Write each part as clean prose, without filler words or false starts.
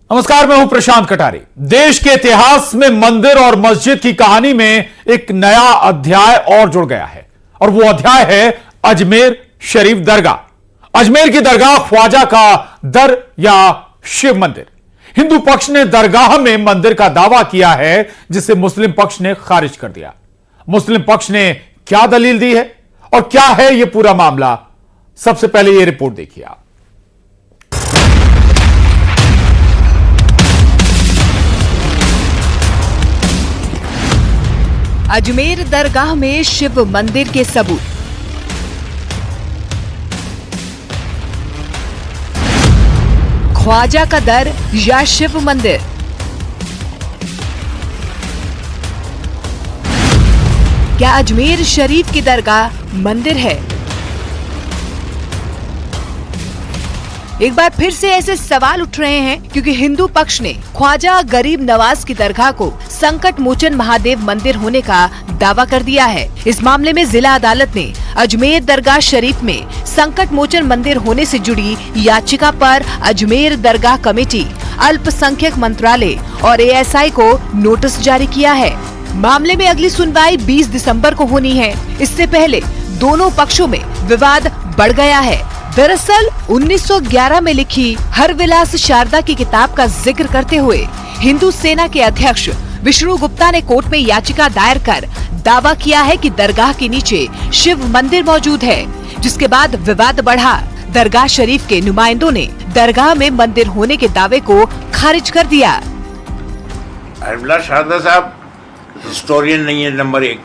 नमस्कार, मैं हूं प्रशांत कटारे। देश के इतिहास में मंदिर और मस्जिद की कहानी में एक नया अध्याय और जुड़ गया है और वो अध्याय है अजमेर शरीफ दरगाह। अजमेर की दरगाह ख्वाजा का दर या शिव मंदिर। हिंदू पक्ष ने दरगाह में मंदिर का दावा किया है जिसे मुस्लिम पक्ष ने खारिज कर दिया। मुस्लिम पक्ष ने क्या दलील दी है और क्या है यह पूरा मामला, सबसे पहले यह रिपोर्ट देखिए आप। अजमेर दरगाह में शिव मंदिर के सबूत। ख्वाजा का दर या शिव मंदिर। क्या अजमेर शरीफ की दरगाह मंदिर है? एक बार फिर से ऐसे सवाल उठ रहे हैं क्योंकि हिंदू पक्ष ने ख्वाजा गरीब नवाज की दरगाह को संकट मोचन महादेव मंदिर होने का दावा कर दिया है। इस मामले में जिला अदालत ने अजमेर दरगाह शरीफ में संकट मोचन मंदिर होने से जुड़ी याचिका पर अजमेर दरगाह कमेटी, अल्पसंख्यक मंत्रालय और एएसआई को नोटिस जारी किया है। मामले में अगली सुनवाई 20 दिसंबर को होनी है। इससे पहले दोनों पक्षों में विवाद बढ़ गया है। दरअसल 1911 में लिखी हरविलास शारदा की किताब का जिक्र करते हुए हिंदू सेना के अध्यक्ष विष्णु गुप्ता ने कोर्ट में याचिका दायर कर दावा किया है कि दरगाह के नीचे शिव मंदिर मौजूद है, जिसके बाद विवाद बढ़ा। दरगाह शरीफ के नुमाइंदों ने दरगाह में मंदिर होने के दावे को खारिज कर दिया। हरविलास शारदा साहब हिस्टोरियन नहीं है, नंबर एक।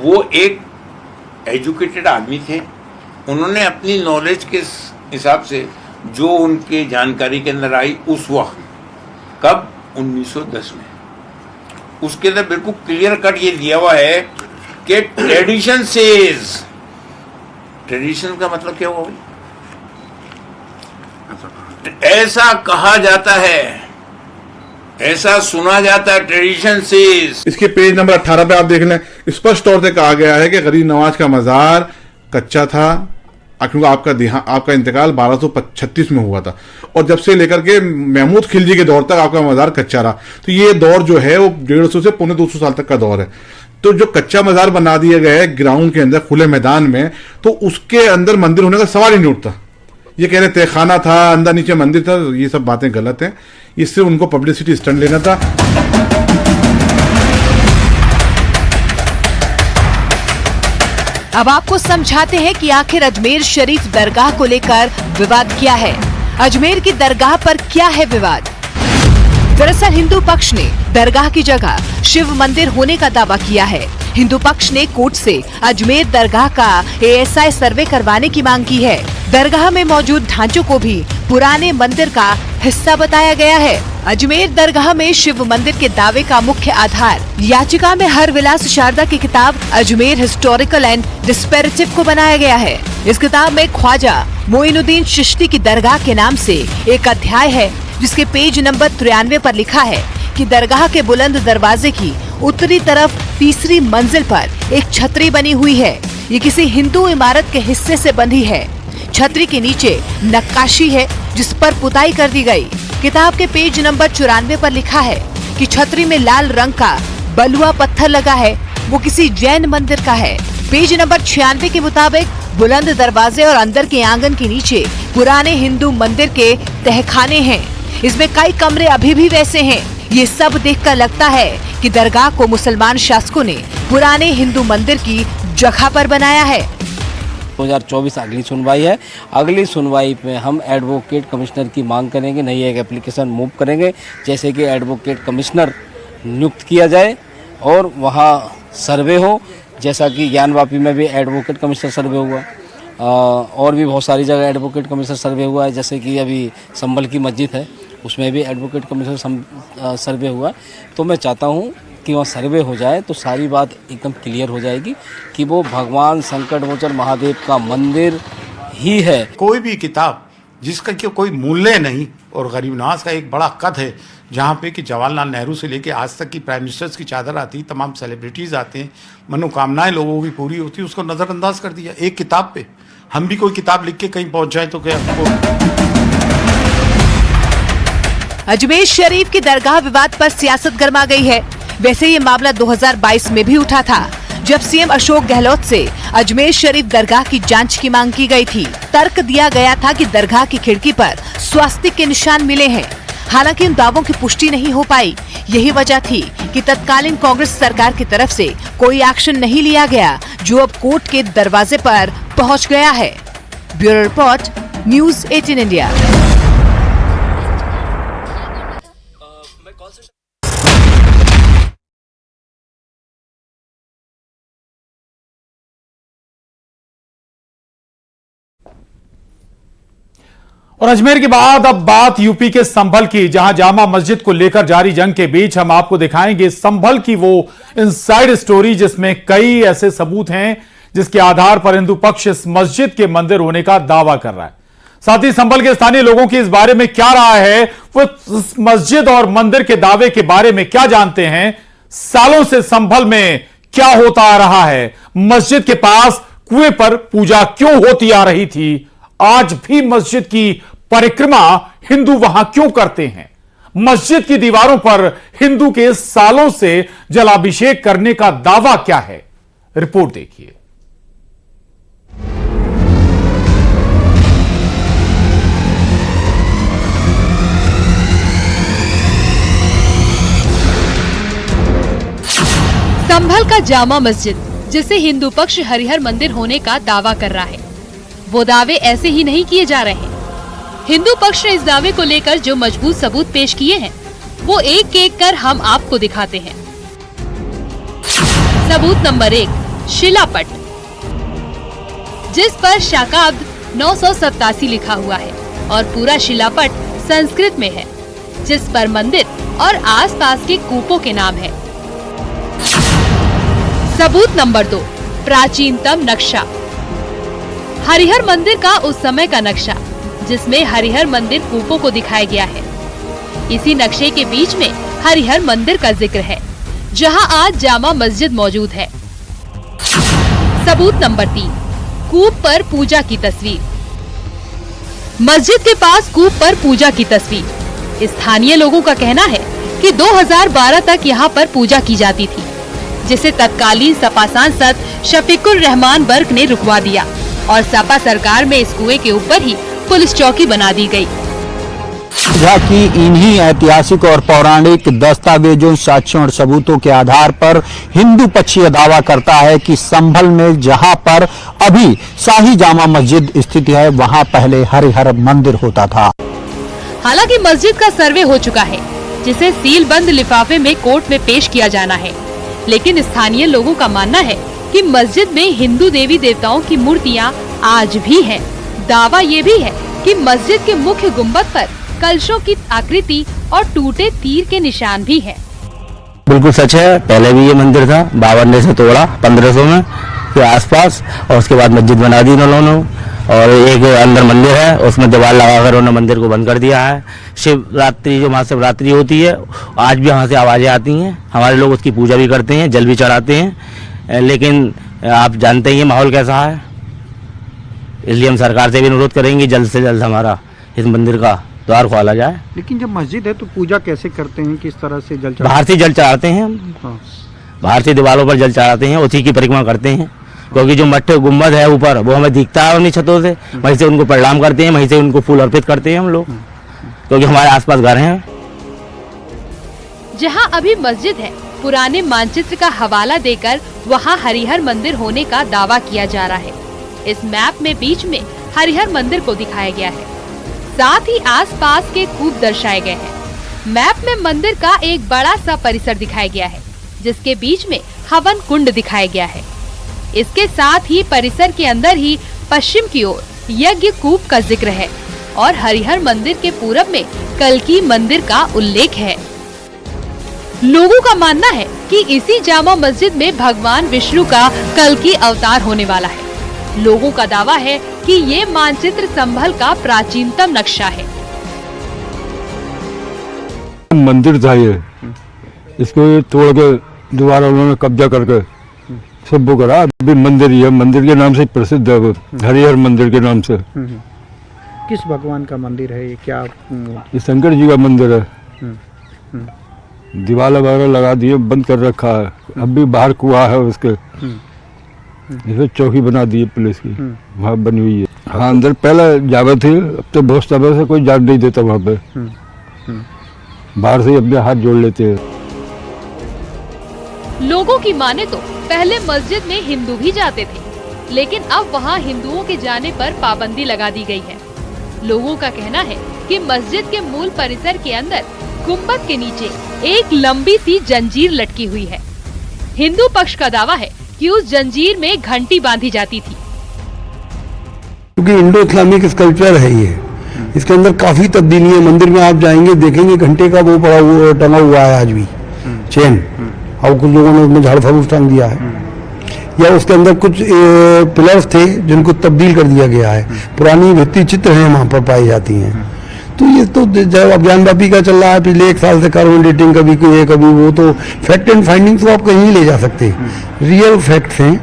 वो एक एजुकेटेड आदमी थे। उन्होंने अपनी नॉलेज के हिसाब से जो उनके जानकारी के अंदर आई उस वक्त, कब 1910 में, उसके अंदर बिल्कुल क्लियर कट ये दिया हुआ है कि ट्रेडिशन सेज। ट्रेडिशन का मतलब क्या हुआ भाई? ऐसा कहा जाता है, ऐसा सुना जाता है, ट्रेडिशन सेज। इसके पेज नंबर 18 पे आप देख लें, स्पष्ट तौर से कहा गया है कि गरीब नवाज का मजार कच्चा था क्योंकि आपका इंतकाल 1236 में हुआ था और जब से लेकर के महमूद खिलजी के दौर तक आपका मजार कच्चा रहा। तो ये दौर जो है वो 150 से पौने 200 साल तक का दौर है। तो जो कच्चा मजार बना दिया गया है ग्राउंड के अंदर, खुले मैदान में, तो उसके अंदर मंदिर होने का सवाल ही नहीं उठता। ये कह रहे तहखाना था, अंदर नीचे मंदिर था, ये सब बातें गलत हैं। इससे उनको पब्लिसिटी स्टंट लेना था। अब आपको समझाते हैं कि आखिर अजमेर शरीफ दरगाह को लेकर विवाद क्या है। अजमेर की दरगाह पर क्या है विवाद? दरअसल हिंदू पक्ष ने दरगाह की जगह शिव मंदिर होने का दावा किया है। हिंदू पक्ष ने कोर्ट से अजमेर दरगाह का एएसआई सर्वे करवाने की मांग की है। दरगाह में मौजूद ढांचों को भी पुराने मंदिर का हिस्सा बताया गया है। अजमेर दरगाह में शिव मंदिर के दावे का मुख्य आधार याचिका में हरविलास शारदा की किताब अजमेर हिस्टोरिकल एंड डिस्पेरेटिव को बनाया गया है। इस किताब में ख्वाजा मोइनुद्दीन चिश्ती की दरगाह के नाम से एक अध्याय है, जिसके पेज नंबर 93 पर लिखा है कि दरगाह के बुलंद दरवाजे की उत्तरी तरफ तीसरी मंजिल पर एक छतरी बनी हुई है। ये किसी हिंदू इमारत के हिस्से से बंधी है। छतरी के नीचे नक्काशी है जिस पर पुताई कर दी गई। किताब के पेज नंबर 94 पर लिखा है कि छतरी में लाल रंग का बलुआ पत्थर लगा है, वो किसी जैन मंदिर का है। पेज नंबर 96 के मुताबिक बुलंद दरवाजे और अंदर के आंगन के नीचे पुराने हिंदू मंदिर के तहखाने हैं। इसमें कई कमरे अभी भी वैसे हैं। ये सब देखकर लगता है कि दरगाह को मुसलमान शासकों ने पुराने हिंदू मंदिर की जगह पर बनाया है। 2024 अगली सुनवाई है। अगली सुनवाई पे हम एडवोकेट कमिश्नर की मांग करेंगे, नई एक एप्लीकेशन मूव करेंगे, जैसे कि एडवोकेट कमिश्नर नियुक्त किया जाए और वहाँ सर्वे हो, जैसा कि ज्ञानवापी में भी एडवोकेट कमिश्नर सर्वे हुआ, और भी बहुत सारी जगह एडवोकेट कमिश्नर सर्वे हुआ है, जैसे कि अभी संभल की मस्जिद है उसमें भी एडवोकेट कमिश्नर सर्वे हुआ। तो मैं चाहता हूँ कि वहाँ सर्वे हो जाए तो सारी बात एकदम क्लियर हो जाएगी कि वो भगवान संकट मोचन महादेव का मंदिर ही है। कोई भी किताब जिसका कि कोई मूल्य नहीं और गरीब नवाज का एक बड़ा कद है, जहाँ पे कि जवाहरलाल नेहरू से लेके आज तक की प्राइम मिनिस्टर्स की चादर आती, तमाम सेलिब्रिटीज़ आते हैं, मनोकामनाएं लोगों की पूरी होती है, उसको नज़रअंदाज कर दिया एक किताब पे। हम भी कोई किताब लिख के कहीं पहुँच जाए तो क्या अजमेर शरीफ की दरगाह विवाद पर सियासत गर्मा गई है। वैसे ये मामला 2022 में भी उठा था, जब सीएम अशोक गहलोत से अजमेर शरीफ दरगाह की जांच की मांग की गई थी। तर्क दिया गया था कि दरगाह की खिड़की पर स्वास्तिक के निशान मिले हैं। हालांकि उन दावों की पुष्टि नहीं हो पाई। यही वजह थी कि तत्कालीन कांग्रेस सरकार की तरफ से कोई एक्शन नहीं लिया गया, जो अब कोर्ट के दरवाजे पर पहुंच गया है। Bureau report, news 18 India. और अजमेर के बाद अब बात यूपी के संभल की, जहां जामा मस्जिद को लेकर जारी जंग के बीच हम आपको दिखाएंगे संभल की वो इनसाइड स्टोरी, जिसमें कई ऐसे सबूत हैं जिसके आधार पर हिंदू पक्ष इस मस्जिद के मंदिर होने का दावा कर रहा है। साथ ही संभल के स्थानीय लोगों की इस बारे में क्या राय है, वो इस मस्जिद और मंदिर के दावे के बारे में क्या जानते हैं, सालों से संभल में क्या होता आ रहा है, मस्जिद के पास कुएं पर पूजा क्यों होती आ रही थी, आज भी मस्जिद की परिक्रमा हिंदू वहां क्यों करते हैं, मस्जिद की दीवारों पर हिंदू के सालों से जलाभिषेक करने का दावा क्या है, रिपोर्ट देखिए। संभल का जामा मस्जिद, जिसे हिंदू पक्ष हरिहर मंदिर होने का दावा कर रहा है, वो दावे ऐसे ही नहीं किए जा रहे हैं। हिंदू पक्ष ने इस दावे को लेकर जो मजबूत सबूत पेश किए हैं, वो एक एक कर हम आपको दिखाते हैं। सबूत नंबर 1, शिलापट, जिस पर शाकाब्द 987 लिखा हुआ है और पूरा शिलापट संस्कृत में है, जिस पर मंदिर और आसपास के कूपों के नाम है। सबूत नंबर 2, प्राचीनतम नक्शा, हरिहर मंदिर का उस समय का नक्शा, जिसमें हरिहर मंदिर कूपों को दिखाया गया है। इसी नक्शे के बीच में हरिहर मंदिर का जिक्र है, जहां आज जामा मस्जिद मौजूद है। सबूत नंबर 3, कूप पर पूजा की तस्वीर, मस्जिद के पास कूप पर पूजा की तस्वीर। स्थानीय लोगों का कहना है कि 2012 तक यहां पर पूजा की जाती थी, जिसे तत्कालीन सपा सांसद शफीकुर रहमान बर्क ने रुकवा दिया और सपा सरकार में इस कुएं के ऊपर ही पुलिस चौकी बना दी गई। कि इन्हीं ऐतिहासिक और पौराणिक दस्तावेजों, साक्ष्यों और सबूतों के आधार पर हिंदू पक्ष यह दावा करता है कि संभल में जहां पर अभी शाही जामा मस्जिद स्थित है, वहां पहले हरिहर मंदिर होता था। हालांकि मस्जिद का सर्वे हो चुका है, जिसे सील बंद लिफाफे में कोर्ट में पेश किया जाना है, लेकिन स्थानीय लोगों का मानना है कि मस्जिद में हिंदू देवी देवताओं की मूर्तियां आज भी हैं। दावा ये भी है कि मस्जिद के मुख्य गुंबद पर कलशों की आकृति और टूटे तीर के निशान भी हैं। बिल्कुल सच है, पहले भी ये मंदिर था, बाबर ने इसे तोड़ा 1500 में के आसपास, और उसके बाद मस्जिद बना दी उन्होंने, और एक अंदर मंदिर है, उसमें दीवार लगाकर उन्होंने मंदिर को बंद कर दिया है। शिवरात्रि, जो महाशिवरात्रि होती है, आज भी वहाँ से आवाज़ें आती हैं, हमारे लोग उसकी पूजा भी करते हैं, जल भी चढ़ाते हैं, लेकिन आप जानते ही माहौल कैसा है, इसलिए हम सरकार से भी अनुरोध करेंगे जल्द से जल्द हमारा इस मंदिर का द्वार खोला जाए। लेकिन जब मस्जिद है तो पूजा कैसे करते हैं, किस तरह से जल बाहर से जल चढ़ाते हैं हम, हाँ। बाहर से दीवारों पर जल चढ़ाते हैं, उसी की परिक्रमा करते हैं, क्योंकि जो मट्टे गुम्बद है ऊपर वो हमें दिखता है उन्हीं छतों से, वहीं से उनको प्रणाम करते हैं, वहीं से उनको फूल अर्पित करते हैं हम लोग, क्योंकि हमारे आसपास घर हैं। जहां अभी मस्जिद है, पुराने मानचित्र का हवाला देकर वहां हरिहर मंदिर होने का दावा किया जा रहा है। इस मैप में बीच में हरिहर मंदिर को दिखाया गया है, साथ ही आसपास के कूप दर्शाए गए हैं। मैप में मंदिर का एक बड़ा सा परिसर दिखाया गया है, जिसके बीच में हवन कुंड दिखाया गया है। इसके साथ ही परिसर के अंदर ही पश्चिम की ओर यज्ञ कूप का जिक्र है और हरिहर मंदिर के पूरब में कल्की मंदिर का उल्लेख है। लोगों का मानना है कि इसी जामा मस्जिद में भगवान विष्णु का कल्की अवतार होने वाला है। लोगों का दावा है कि ये मानचित्र संभल का प्राचीनतम नक्शा है। मंदिर था ये, इसको तोड़ के दोबारा उन्होंने कब्जा करके सब वो करा। अभी मंदिर ही है, मंदिर के नाम से प्रसिद्ध है वो, हरिहर मंदिर के नाम से। किस भगवान का मंदिर है ये, क्या? ये शंकर जी का मंदिर है। दीवार वगैरह लगा दिए, बंद कर रखा है। अब भी बाहर कुआं है उसके, इसमें चौकी बना दी है पुलिस की, वहाँ बनी हुई है। हाँ, अंदर पहले जावे थे, अब तो बहुत समय से कोई जान नहीं देता वहाँ पे। बाहर से ही अपने हाथ जोड़ लेते हैं। लोगों की माने तो पहले मस्जिद में हिंदू भी जाते थे, लेकिन अब वहां हिंदुओं के जाने पर पाबंदी लगा दी गई है। लोगों का कहना है कि मस्जिद के मूल परिसर के अंदर गुम्बद के नीचे एक लंबी सी जंजीर लटकी हुई है। हिंदू पक्ष का दावा है कि उस जंजीर में घंटी बांधी जाती थी। क्योंकि इंडो इस्लामिक स्कल्पचर है ये, इसके अंदर काफी तब्दीली है। मंदिर में आप जाएंगे देखेंगे घंटे का वो पड़ा हुआ टंगा हुआ है आज भी, चेन, और कुछ लोगों ने उसमें झाड़ फूस टांग दिया है, या उसके अंदर कुछ पिलर्स थे जिनको तब्दील कर दिया गया है। पुरानी भित्ति चित्र हैं वहाँ पर पाई जाती हैं। तो ये तो जब अज्ञान व्यापी का चल रहा है पिछले 1 साल से, कार्बन डेटिंग कभी कोई कभी वो, तो फैक्ट एंड फाइंडिंग्स को आप कहीं नहीं ले जा सकते, रियल फैक्ट्स हैं,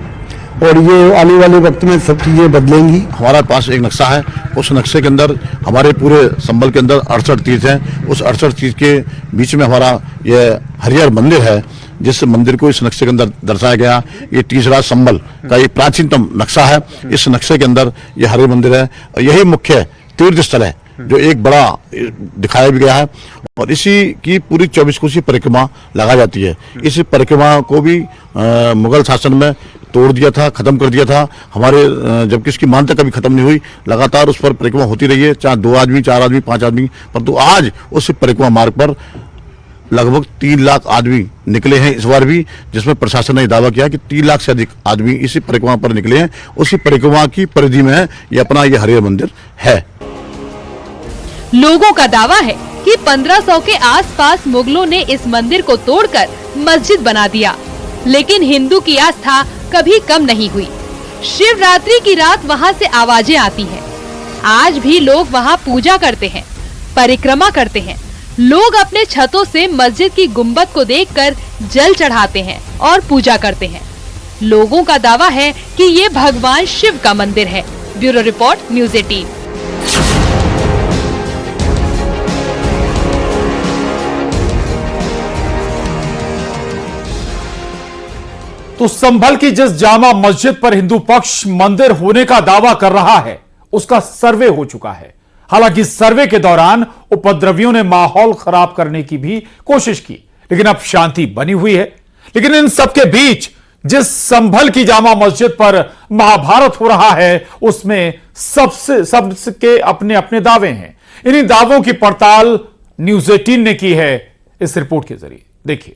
और ये आने वाले वक्त में सब चीजें बदलेंगी। हमारे पास एक नक्शा है, उस नक्शे के अंदर हमारे पूरे संभल के अंदर 68 तीर्थ हैं। उस 68 तीर्थ के बीच में हमारा ये हरिहर मंदिर है, जिस मंदिर को इस नक्शे के अंदर दर्शाया गया। ये तीसरा संभल का ये प्राचीनतम नक्शा है। इस नक्शे के अंदर ये हरिहर मंदिर है, यही मुख्य तीर्थ स्थल है जो एक बड़ा दिखाया भी गया है। और इसी की पूरी 24 कोसी परिक्रमा लगा जाती है। इस परिक्रमा को भी मुगल शासन में तोड़ दिया था, खत्म कर दिया था हमारे, जबकि इसकी मान्यता कभी खत्म नहीं हुई। लगातार उस पर परिक्रमा होती रही है, चाहे 2 आदमी, 4 आदमी, 5 आदमी, परंतु आज उस परिक्रमा मार्ग पर लगभग 3 लाख आदमी निकले हैं इस बार भी, जिसमें प्रशासन ने यह दावा किया कि 3 लाख से अधिक आदमी इसी परिक्रमा पर निकले हैं। उसी परिक्रमा की परिधि में ये अपना ये हरिहर मंदिर है। लोगों का दावा है कि 1500 के आसपास मुगलों ने इस मंदिर को तोड़कर मस्जिद बना दिया, लेकिन हिंदू की आस्था कभी कम नहीं हुई। शिवरात्रि की रात वहां से आवाजें आती हैं। आज भी लोग वहां पूजा करते हैं, परिक्रमा करते हैं। लोग अपने छतों से मस्जिद की गुंबद को देखकर जल चढ़ाते हैं और पूजा करते हैं। लोगों का दावा है कि ये भगवान शिव का मंदिर है। Bureau report, news 18। तो संभल की जिस जामा मस्जिद पर हिंदू पक्ष मंदिर होने का दावा कर रहा है, उसका सर्वे हो चुका है। हालांकि सर्वे के दौरान उपद्रवियों ने माहौल खराब करने की भी कोशिश की, लेकिन अब शांति बनी हुई है। लेकिन इन सबके बीच जिस संभल की जामा मस्जिद पर महाभारत हो रहा है, उसमें सबके अपने अपने दावे हैं। इन्हीं दावों की पड़ताल न्यूज़ 18 ने की है इस रिपोर्ट के जरिए। देखिए।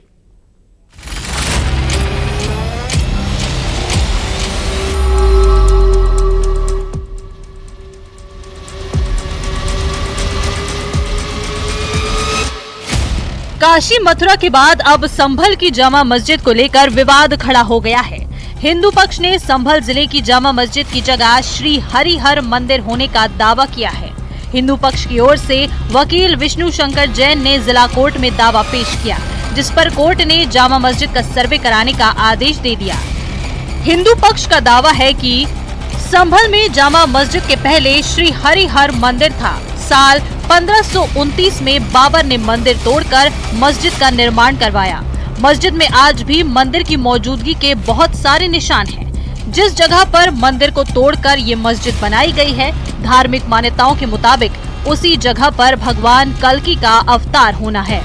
काशी मथुरा के बाद अब संभल की जामा मस्जिद को लेकर विवाद खड़ा हो गया है। हिंदू पक्ष ने संभल जिले की जामा मस्जिद की जगह श्री हरिहर मंदिर होने का दावा किया है। हिंदू पक्ष की ओर से वकील विष्णु शंकर जैन ने जिला कोर्ट में दावा पेश किया, जिस पर कोर्ट ने जामा मस्जिद का सर्वे कराने का आदेश दे दिया। हिंदू पक्ष का दावा है कि संभल में जामा मस्जिद के पहले श्री हरिहर मंदिर था। साल 1529 में बाबर ने मंदिर तोड़कर मस्जिद का निर्माण करवाया। मस्जिद में आज भी मंदिर की मौजूदगी के बहुत सारे निशान हैं। जिस जगह पर मंदिर को तोड़कर ये मस्जिद बनाई गई है, धार्मिक मान्यताओं के मुताबिक उसी जगह पर भगवान कल्कि का अवतार होना है।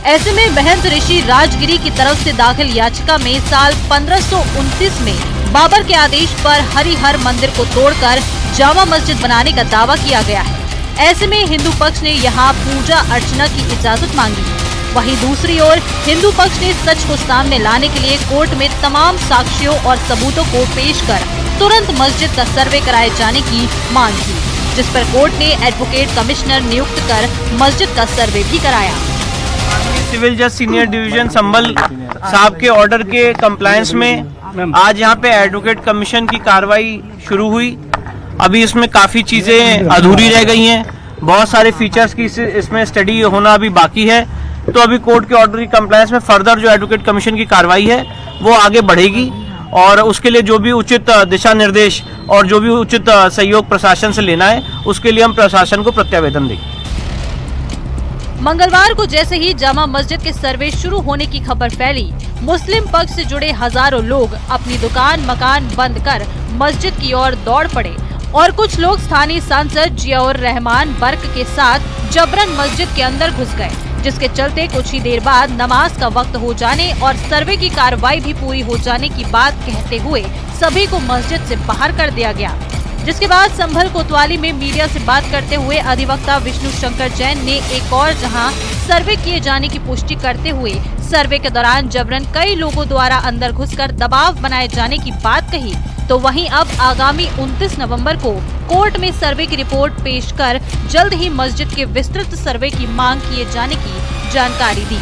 ऐसे में महंत ऋषि राजगिरी की तरफ से दाखिल याचिका में साल 1529 में बाबर के आदेश पर हरिहर मंदिर को तोड़कर जामा मस्जिद बनाने का दावा किया गया है। ऐसे में हिंदू पक्ष ने यहाँ पूजा अर्चना की इजाजत मांगी। वहीं दूसरी ओर हिंदू पक्ष ने सच को सामने लाने के लिए कोर्ट में तमाम साक्ष्यों और सबूतों को पेश कर तुरंत मस्जिद का सर्वे कराए जाने की मांग की, जिस पर कोर्ट ने एडवोकेट कमिश्नर नियुक्त कर मस्जिद का सर्वे भी कराया। सिविल जज सीनियर डिवीजन संभल साहब के ऑर्डर के कंप्लायंस में आज यहाँ पे एडवोकेट कमीशन की कार्रवाई शुरू हुई। अभी इसमें काफ़ी चीज़ें अधूरी रह गई हैं, बहुत सारे फीचर्स की इसमें स्टडी होना अभी बाकी है। तो अभी कोर्ट के ऑर्डर की कंप्लायंस में फर्दर जो एडवोकेट कमीशन की कार्रवाई है वो आगे बढ़ेगी, और उसके लिए जो भी उचित दिशा निर्देश और जो भी उचित सहयोग प्रशासन से लेना है, उसके लिए हम प्रशासन को प्रत्यावेदन देंगे। मंगलवार को जैसे ही जामा मस्जिद के सर्वे शुरू होने की खबर फैली, मुस्लिम पक्ष से जुड़े हजारों लोग अपनी दुकान मकान बंद कर मस्जिद की ओर दौड़ पड़े और कुछ लोग स्थानीय सांसद जियाउर रहमान बर्क के साथ जबरन मस्जिद के अंदर घुस गए, जिसके चलते कुछ ही देर बाद नमाज का वक्त हो जाने और सर्वे की कार्रवाई भी पूरी हो जाने की बात कहते हुए सभी को मस्जिद से बाहर कर दिया गया। जिसके बाद संभल कोतवाली में मीडिया से बात करते हुए अधिवक्ता विष्णु शंकर जैन ने एक और जहां सर्वे किए जाने की पुष्टि करते हुए सर्वे के दौरान जबरन कई लोगों द्वारा अंदर घुसकर दबाव बनाए जाने की बात कही, तो वहीं अब आगामी 29 नवंबर को कोर्ट में सर्वे की रिपोर्ट पेश कर जल्द ही मस्जिद के विस्तृत सर्वे की मांग किए जाने की जानकारी दी।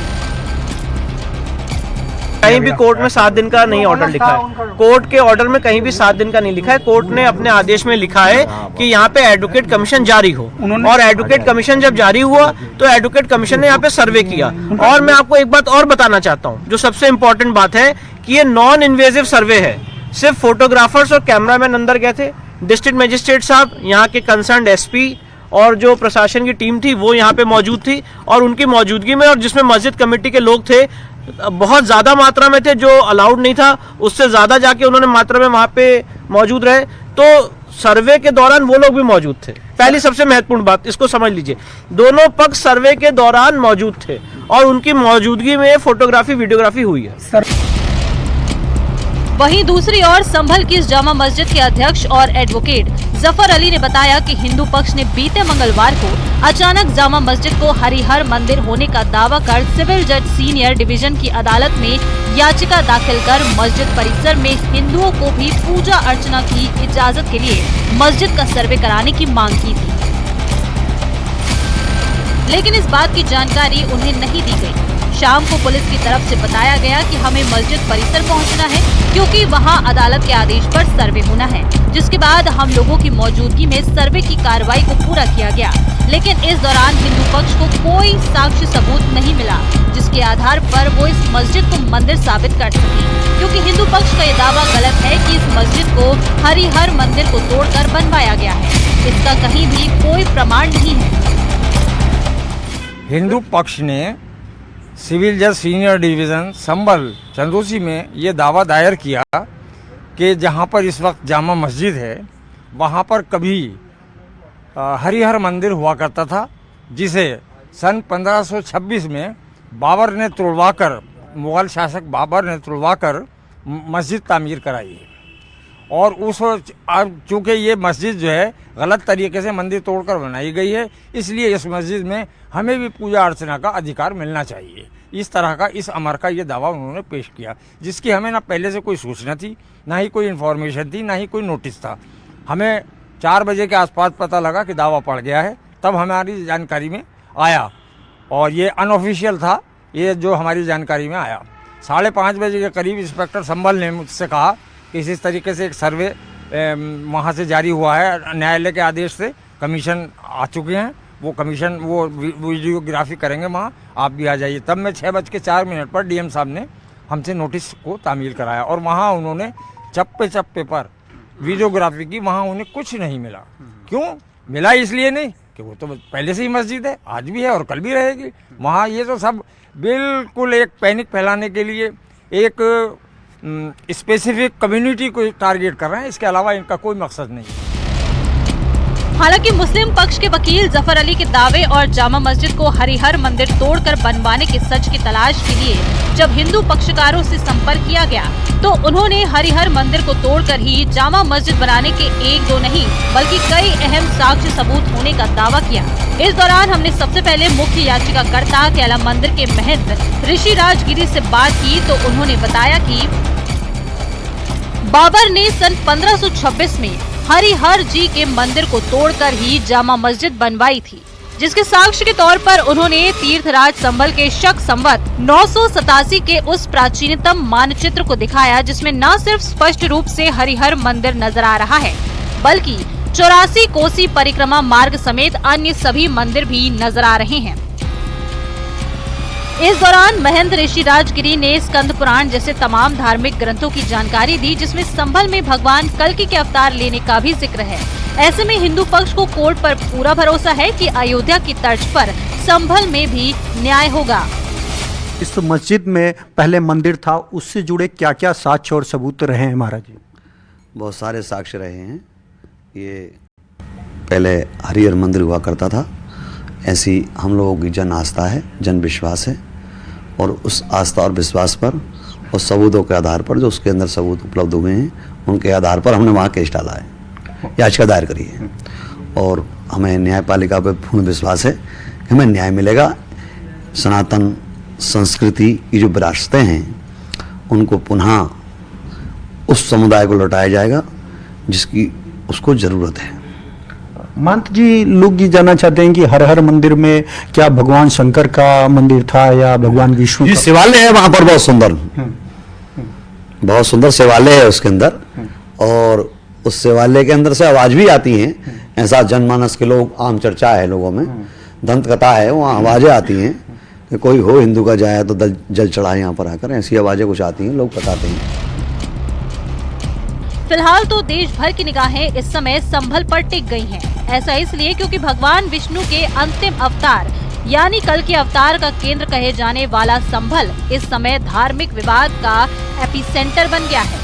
कहीं भी कोर्ट में 7 दिन का नहीं ऑर्डर लिखा है, कोर्ट के ऑर्डर में कहीं भी 7 दिन का नहीं लिखा है। कोर्ट ने अपने आदेश में लिखा है कि यहाँ पे एडवोकेट कमीशन जारी हो, और एडवोकेट कमीशन जब जारी हुआ तो एडवोकेट कमीशन ने यहाँ पे सर्वे किया। और मैं आपको एक बात और बताना चाहता हूँ, जो सबसे इम्पोर्टेंट बात है कि ये नॉन इन्वेजिव सर्वे है। सिर्फ फोटोग्राफर्स और कैमरामैन अंदर गए थे। डिस्ट्रिक्ट मजिस्ट्रेट साहब, यहाँ के कंसर्न एसपी और जो प्रशासन की टीम थी वो यहाँ पे मौजूद थी, और उनकी मौजूदगी में और जिसमें मस्जिद कमेटी के लोग थे, बहुत ज्यादा मात्रा में थे, जो अलाउड नहीं था उससे ज्यादा जाके उन्होंने मात्रा में वहाँ पे मौजूद रहे। तो सर्वे के दौरान वो लोग भी मौजूद थे। पहली सबसे महत्वपूर्ण बात इसको समझ लीजिए, दोनों पक्ष सर्वे के दौरान मौजूद थे और उनकी मौजूदगी में फोटोग्राफी वीडियोग्राफी हुई है। वहीं दूसरी ओर संभल की इस जामा मस्जिद के अध्यक्ष और एडवोकेट जफर अली ने बताया कि हिंदू पक्ष ने बीते मंगलवार को अचानक जामा मस्जिद को हरिहर मंदिर होने का दावा कर सिविल जज सीनियर डिवीजन की अदालत में याचिका दाखिल कर मस्जिद परिसर में हिंदुओं को भी पूजा अर्चना की इजाजत के लिए मस्जिद का सर्वे कराने की मांग की थी, लेकिन इस बात की जानकारी उन्हें नहीं दी गई। शाम को पुलिस की तरफ से बताया गया कि हमें मस्जिद परिसर पहुंचना है क्योंकि वहां अदालत के आदेश पर सर्वे होना है, जिसके बाद हम लोगों की मौजूदगी में सर्वे की कार्रवाई को पूरा किया गया। लेकिन इस दौरान हिंदू पक्ष को कोई साक्ष्य सबूत नहीं मिला जिसके आधार पर वो इस मस्जिद को मंदिर साबित कर सके, क्योंकि हिंदू पक्ष का ये दावा गलत है कि इस मस्जिद को हरिहर मंदिर को तोड़कर बनवाया गया है। इसका कहीं भी कोई प्रमाण नहीं है। हिंदू पक्ष ने सिविल जज सीनियर डिवीज़न संभल चंदोसी में ये दावा दायर किया कि जहाँ पर इस वक्त जामा मस्जिद है वहाँ पर कभी हरिहर मंदिर हुआ करता था, जिसे सन 1526 में बाबर ने तोड़वाकर, मुग़ल शासक बाबर ने तोड़वाकर मस्जिद तामीर कराई है। और उस चूँकि ये मस्जिद जो है गलत तरीके से मंदिर तोड़कर बनाई गई है, इसलिए इस मस्जिद में हमें भी पूजा अर्चना का अधिकार मिलना चाहिए। इस तरह का इस अमर का ये दावा उन्होंने पेश किया, जिसकी हमें ना पहले से कोई सूचना थी, ना ही कोई इन्फॉर्मेशन थी, ना ही कोई नोटिस था। हमें 4 बजे के आसपास पता लगा कि दावा पड़ गया है, तब हमारी जानकारी में आया, और ये अनऑफिशियल था ये जो हमारी जानकारी में आया। 5:30 बजे के करीब इंस्पेक्टर संभल ने मुझसे कहा कि इस तरीके से एक सर्वे वहाँ से जारी हुआ है, न्यायालय के आदेश से कमीशन आ चुके हैं, वो कमीशन वो वीडियोग्राफी करेंगे, वहाँ आप भी आ जाइए। तब मैं 6:04 पर डीएम साहब ने हमसे नोटिस को तामील कराया, और वहाँ उन्होंने चप्पे चप्पे पर वीडियोग्राफी की। वहाँ उन्हें कुछ नहीं मिला। क्यों मिला? इसलिए नहीं कि वो तो पहले से ही मस्जिद है, आज भी है और कल भी रहेगी। वहाँ ये तो सब बिल्कुल एक पैनिक फैलाने के लिए एक स्पेसिफिक कम्युनिटी को टारगेट कर रहे हैं, इसके अलावा इनका कोई मकसद नहीं। हालांकि मुस्लिम पक्ष के वकील जफर अली के दावे और जामा मस्जिद को हरिहर मंदिर तोड़कर बनवाने के सच की तलाश के लिए जब हिंदू पक्षकारों से संपर्क किया गया तो उन्होंने हरिहर मंदिर को तोड़कर ही जामा मस्जिद बनाने के 1-2 नहीं बल्कि कई अहम साक्ष्य सबूत होने का दावा किया। इस दौरान हमने सबसे पहले मुख्य याचिकाकर्ता केला मंदिर के महंत ऋषि राजगिरी से बात की तो उन्होंने बताया कि बाबर ने सन 1526 में हरिहर जी के मंदिर को तोड़कर ही जामा मस्जिद बनवाई थी, जिसके साक्ष्य के तौर पर उन्होंने तीर्थराज संभल के शक संवत 987 के उस प्राचीनतम मानचित्र को दिखाया जिसमें न सिर्फ स्पष्ट रूप से हरिहर मंदिर नजर आ रहा है बल्कि 84 कोसी परिक्रमा मार्ग समेत अन्य सभी मंदिर भी नजर आ रहे हैं। इस दौरान महंत ऋषि राजगिरी ने स्कंद पुराण जैसे तमाम धार्मिक ग्रंथों की जानकारी दी, जिसमें संभल में भगवान कल्कि के अवतार लेने का भी जिक्र है। ऐसे में हिंदू पक्ष को कोर्ट पर पूरा भरोसा है कि अयोध्या की तर्ज पर संभल में भी न्याय होगा। इस मस्जिद में पहले मंदिर था, उससे जुड़े क्या क्या साक्ष्य और सबूत रहे हैं महाराज जी? बहुत सारे साक्ष्य रहे हैं। ये पहले हरिहर मंदिर हुआ करता था, ऐसी हम लोगों की जन आस्था है, जन विश्वास है, और उस आस्था और विश्वास पर और सबूतों के आधार पर जो उसके अंदर सबूत उपलब्ध हुए हैं, उनके आधार पर हमने वहाँ केस डाला है, याचिका दायर करी है, और हमें न्यायपालिका पर पूर्ण विश्वास है कि हमें न्याय मिलेगा। सनातन संस्कृति की जो विरासतें हैं उनको पुनः उस समुदाय को लौटाया जाएगा जिसकी उसको ज़रूरत है। महंत जी, लोग ये जानना चाहते हैं कि हर हर मंदिर में क्या भगवान शंकर का मंदिर था या भगवान विष्णु का? शिवालय है वहाँ पर, बहुत सुंदर शिवालय है उसके अंदर, और उस शिवालय के अंदर से आवाज़ भी आती हैं। ऐसा जनमानस के लोग, आम चर्चा है लोगों में, दंत कथा है, वहाँ आवाज़ें आती हैं कि कोई हो हिंदू का जाए तो जल चढ़ाए यहाँ पर आकर, ऐसी आवाज़ें कुछ आती हैं, लोग बताते हैं। फिलहाल तो देश भर की निगाहें इस समय संभल पर टिक गई हैं। ऐसा इसलिए क्योंकि भगवान विष्णु के अंतिम अवतार यानी कल्कि अवतार का केंद्र कहे जाने वाला संभल इस समय धार्मिक विवाद का एपिसेंटर बन गया है।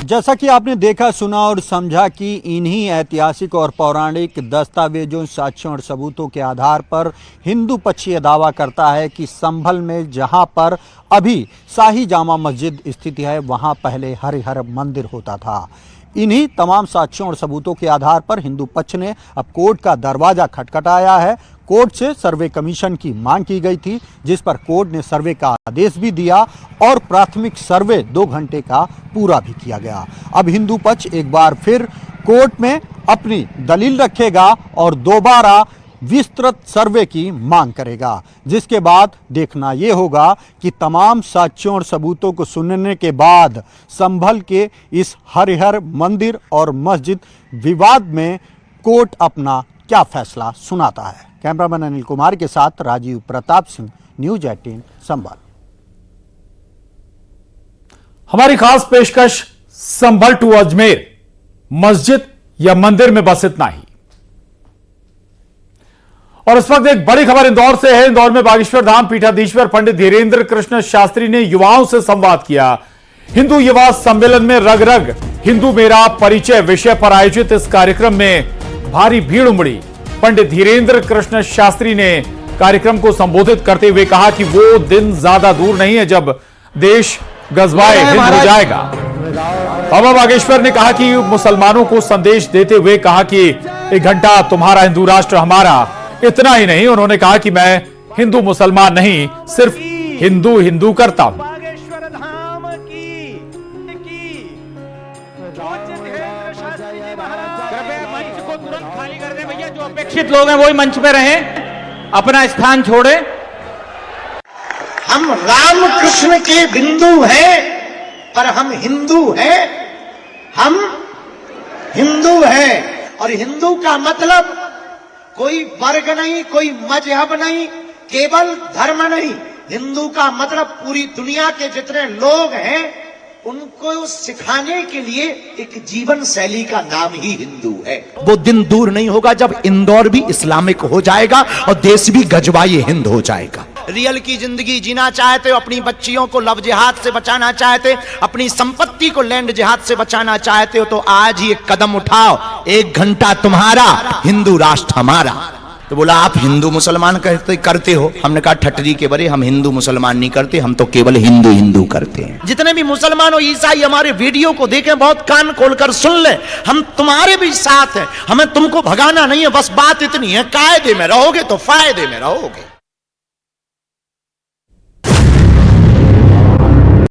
जैसा कि आपने देखा, सुना और समझा कि इन्हीं ऐतिहासिक और पौराणिक दस्तावेजों, साक्ष्यों और सबूतों के आधार पर हिंदू पक्ष ये दावा करता है कि संभल में जहां पर अभी शाही जामा मस्जिद स्थित है, वहां पहले हरिहर मंदिर होता था। इन्हीं तमाम साक्ष्यों और सबूतों के आधार पर हिंदू पक्ष ने अब कोर्ट का दरवाजा खटखटाया है। कोर्ट से सर्वे कमीशन की मांग की गई थी, जिस पर कोर्ट ने सर्वे का आदेश भी दिया और प्राथमिक सर्वे 2 घंटे का पूरा भी किया गया। अब हिंदू पक्ष एक बार फिर कोर्ट में अपनी दलील रखेगा और दोबारा विस्तृत सर्वे की मांग करेगा, जिसके बाद देखना ये होगा कि तमाम साक्ष्यों और सबूतों को सुनने के बाद संभल के इस हरिहर मंदिर और मस्जिद विवाद में कोर्ट अपना क्या फैसला सुनाता है। कैमरामैन अनिल कुमार के साथ राजीव प्रताप सिंह, न्यूज 18 संभल। हमारी खास पेशकश संभल टू अजमेर, मस्जिद या मंदिर में बस इतना ही। और इस वक्त एक बड़ी खबर इंदौर से है। इंदौर में बागेश्वर धाम पीठाधीश्वर पंडित धीरेन्द्र कृष्ण शास्त्री ने युवाओं से संवाद किया। हिंदू युवा सम्मेलन में रग रग हिंदू मेरा परिचय विषय पर आयोजित इस कार्यक्रम में भारी भीड़ उमड़ी। पंडित धीरेन्द्र कृष्ण शास्त्री ने कार्यक्रम को संबोधित करते हुए कहा कि वो दिन ज्यादा दूर नहीं है जब देश गजबाए हिंद हो जाएगा। बाबा बागेश्वर ने कहा कि मुसलमानों को संदेश देते हुए कहा कि 1 घंटा तुम्हारा हिंदू राष्ट्र हमारा। इतना ही नहीं, उन्होंने कहा कि मैं हिंदू मुसलमान नहीं, सिर्फ हिंदू हिंदू करता हूं। जो अपेक्षित लोग हैं वही मंच पे रहें, अपना स्थान छोड़े। हम राम कृष्ण के बिंदु हैं, पर हम हिंदू हैं। हम हिंदू हैं, और हिंदू का मतलब कोई वर्ग नहीं, कोई मजहब नहीं, केवल धर्म नहीं। हिंदू का मतलब पूरी दुनिया के जितने लोग हैं उनको सिखाने के लिए एक जीवन शैली का नाम ही हिंदू है। वो दिन दूर नहीं होगा जब इंदौर भी इस्लामिक हो जाएगा और देश भी गजवाए हिंद हो जाएगा। रियल की जिंदगी जीना चाहते हो, अपनी बच्चियों को लव जिहाद से बचाना चाहते, अपनी संपत्ति को लैंड जिहाद से बचाना चाहते हो, तो आज ही एक कदम उठाओ। 1 घंटा तुम्हारा, हिंदू राष्ट्र हमारा। तो बोला आप हिंदू मुसलमान करते हो। हमने कहा ठटरी के बरे, हम हिंदू मुसलमान नहीं करते, हम तो केवल हिंदू हिंदू करते हैं। जितने भी मुसलमान और ईसाई हमारे वीडियो को देखें, बहुत कान खोलकर सुन ले, हम तुम्हारे भी साथ हैं। हमें तुमको भगाना नहीं है, बस बात इतनी है, कायदे में रहोगे तो फायदे में रहोगे।